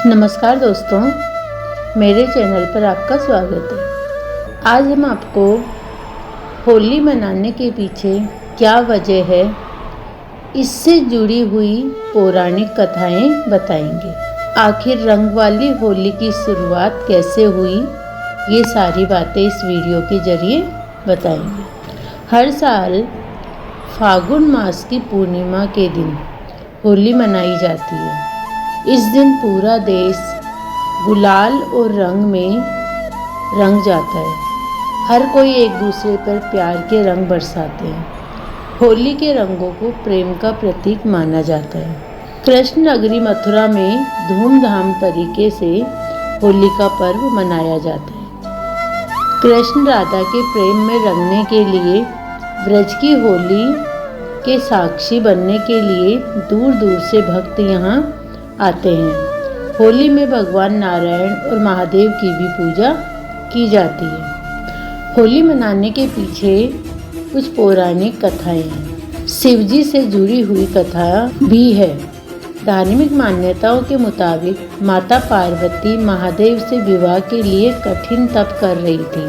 नमस्कार दोस्तों, मेरे चैनल पर आपका स्वागत है। आज हम आपको होली मनाने के पीछे क्या वजह है, इससे जुड़ी हुई पौराणिक कथाएं बताएंगे। आखिर रंग वाली होली की शुरुआत कैसे हुई, ये सारी बातें इस वीडियो के जरिए बताएंगे। हर साल फागुन मास की पूर्णिमा के दिन होली मनाई जाती है। इस दिन पूरा देश गुलाल और रंग में रंग जाता है। हर कोई एक दूसरे पर प्यार के रंग बरसाते हैं। होली के रंगों को प्रेम का प्रतीक माना जाता है। कृष्ण नगरी मथुरा में धूमधाम तरीके से होली का पर्व मनाया जाता है। कृष्ण राधा के प्रेम में रंगने के लिए ब्रज की होली के साक्षी बनने के लिए दूर दूर से भक्त यहाँ आते हैं। होली में भगवान नारायण और महादेव की भी पूजा की जाती है। होली मनाने के पीछे कुछ पौराणिक कथाएं हैं। शिवजी से जुड़ी हुई कथा भी है। धार्मिक मान्यताओं के मुताबिक माता पार्वती महादेव से विवाह के लिए कठिन तप कर रही थी।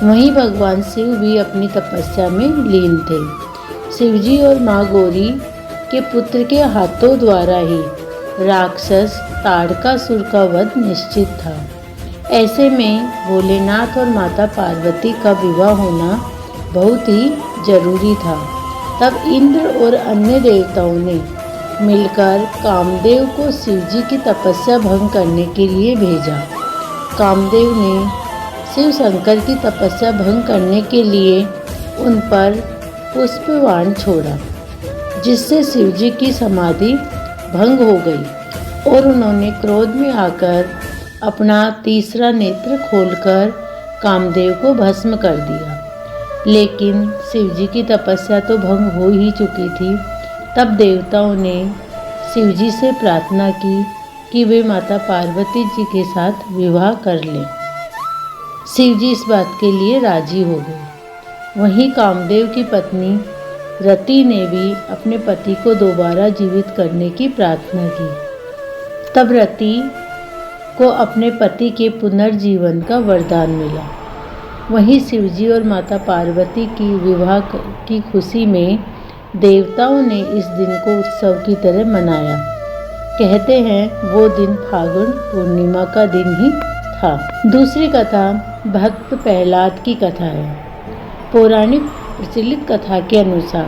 वहीं भगवान शिव भी अपनी तपस्या में लीन थे। शिवजी और माँ गौरी के पुत्र के हाथों द्वारा ही राक्षस ताड़कासुर का वध निश्चित था। ऐसे में भोलेनाथ और माता पार्वती का विवाह होना बहुत ही जरूरी था। तब इंद्र और अन्य देवताओं ने मिलकर कामदेव को शिवजी की तपस्या भंग करने के लिए भेजा। कामदेव ने शिव शंकर की तपस्या भंग करने के लिए उन पर पुष्पबाण छोड़ा, जिससे शिवजी की समाधि भंग हो गई और उन्होंने क्रोध में आकर अपना तीसरा नेत्र खोलकर कामदेव को भस्म कर दिया। लेकिन शिवजी की तपस्या तो भंग हो ही चुकी थी। तब देवताओं ने शिवजी से प्रार्थना की कि वे माता पार्वती जी के साथ विवाह कर लें। शिवजी इस बात के लिए राजी हो गए। वहीं कामदेव की पत्नी रति ने भी अपने पति को दोबारा जीवित करने की प्रार्थना की। तब रति को अपने पति के पुनर्जीवन का वरदान मिला। वहीं शिवजी और माता पार्वती की विवाह की खुशी में देवताओं ने इस दिन को उत्सव की तरह मनाया। कहते हैं वो दिन फागुन पूर्णिमा का दिन ही था। दूसरी कथा भक्त प्रहलाद की कथा है। पौराणिक प्रचलित कथा के अनुसार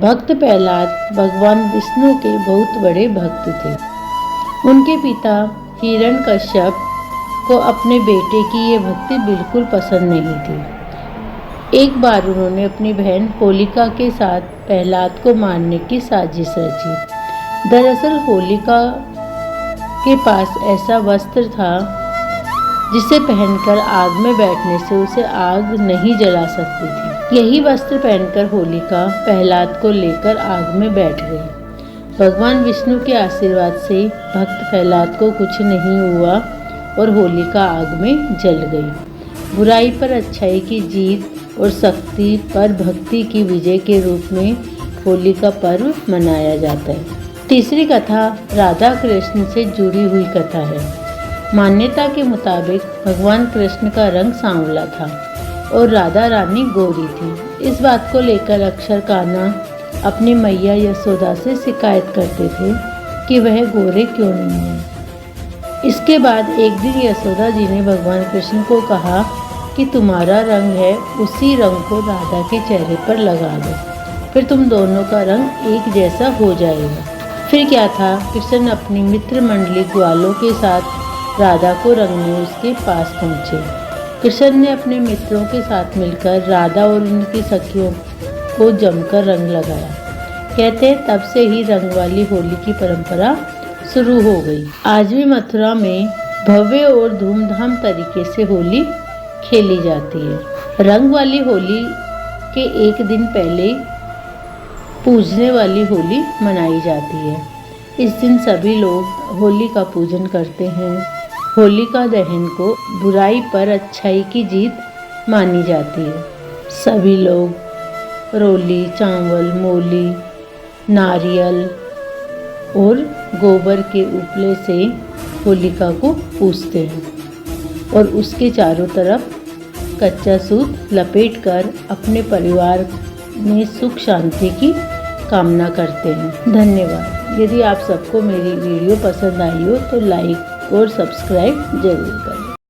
भक्त प्रहलाद भगवान विष्णु के बहुत बड़े भक्त थे। उनके पिता हिरण्यकश्यप को अपने बेटे की ये भक्ति बिल्कुल पसंद नहीं थी। एक बार उन्होंने अपनी बहन होलिका के साथ प्रहलाद को मारने की साजिश रची। दरअसल होलिका के पास ऐसा वस्त्र था जिसे पहनकर आग में बैठने से उसे आग नहीं जला सकती थी। यही वस्त्र पहनकर होलिका प्रहलाद को लेकर आग में बैठ गई। भगवान विष्णु के आशीर्वाद से भक्त प्रहलाद को कुछ नहीं हुआ और होलिका आग में जल गई। बुराई पर अच्छाई की जीत और शक्ति पर भक्ति की विजय के रूप में होली का पर्व मनाया जाता है। तीसरी कथा राधा कृष्ण से जुड़ी हुई कथा है। मान्यता के मुताबिक भगवान कृष्ण का रंग सांवला था और राधा रानी गोरी थी। इस बात को लेकर अक्षर कान्हा अपनी मैया यशोदा से शिकायत करते थे कि वह गोरे क्यों नहीं है। इसके बाद एक दिन यशोदा जी ने भगवान कृष्ण को कहा कि तुम्हारा रंग है, उसी रंग को राधा के चेहरे पर लगा दो, फिर तुम दोनों का रंग एक जैसा हो जाएगा। फिर क्या था, कृष्ण अपनी मित्र मंडली ग्वालों के साथ राधा को रंगने उसके पास पहुँचे। कृष्ण ने अपने मित्रों के साथ मिलकर राधा और उनकी सखियों को जमकर रंग लगाया। कहते हैं तब से ही रंग वाली होली की परंपरा शुरू हो गई। आज भी मथुरा में भव्य और धूमधाम तरीके से होली खेली जाती है। रंग वाली होली के एक दिन पहले पूजने वाली होली मनाई जाती है। इस दिन सभी लोग होली का पूजन करते हैं। होलिका दहन को बुराई पर अच्छाई की जीत मानी जाती है। सभी लोग रोली, चावल, मूली, नारियल और गोबर के उपले से होलिका को पूजते हैं और उसके चारों तरफ कच्चा सूत लपेटकर अपने परिवार में सुख शांति की कामना करते हैं। धन्यवाद। यदि आप सबको मेरी वीडियो पसंद आई हो तो लाइक और सब्सक्राइब जरूर करें।